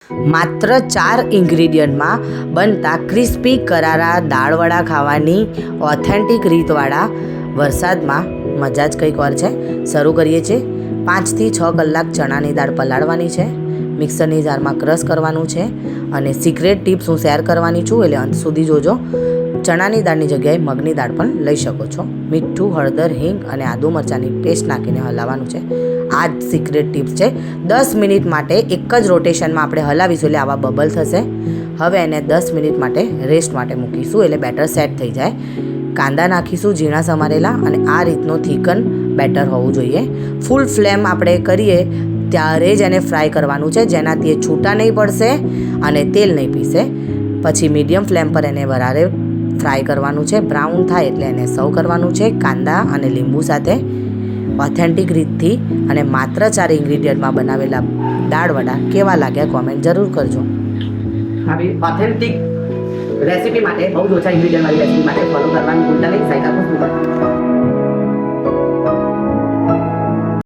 માત્ર 4 ઇન્ગ્રીડિયન્ટમાં બનતા ક્રિસ્પી કરારા દાળવડા ખાવાની ઓથેન્ટિક રીતવાળા વરસાદમાં મજા જ કંઈક ઓર છે. શરૂ કરીએ છીએ. 5 થી 6 કલાક ચણાની દાળ પલાળવાની છે. મિક્સરની જારમાં ક્રશ કરવાનું છે અને સિક્રેટ ટિપ્સ હું શેર કરવાની છું, એટલે અંત સુધી જોજો. ચણાની દાળની જગ્યાએ મગની દાળ પણ લઈ શકો છો. મીઠું, હળદર, હિંગ અને આદુ મરચાંની પેસ્ટ નાખીને હલાવવાનું છે. આ જ સિક્રેટ ટિપ્સ છે. 10 મિનિટ માટે એક જ રોટેશનમાં આપણે હલાવીશું એટલે આવા બબલ થશે. હવે એને 10 મિનિટ માટે રેસ્ટ માટે મૂકીશું એટલે બેટર સેટ થઈ જાય. કાંદા નાખીશું ઝીણા સમારેલા, અને આ રીતનું થીકન બેટર હોવું જોઈએ. ફૂલ ફ્લેમ આપણે કરીએ ત્યારે જ એને ફ્રાય કરવાનું છે, જેનાથી એ છૂટા નહીં પડશે અને તેલ નહીં પીસે. પછી મીડિયમ ફ્લેમ પર એને વરારે ફ્રાય કરવાનું છે. બ્રાઉન થાય એટલે એને સર્વ કરવાનું છે કાંદા અને લીંબુ સાથે. ઓથેન્ટિક રીતથી અને માત્ર 4 ઇન્ગ્રીડિયન્ટમાં બનાવેલા દાળવડા કેવા લાગ્યા કોમેન્ટ જરૂર કરજો. આવી ઓથેન્ટિક રેસીપી માટે બહુ જ ઓછા ઇન્ગ્રીડિયન્ટ વાળી રેસીપી માટે ફોલો કરવાનું ભૂલતા નહીં. સાઈડ આપો.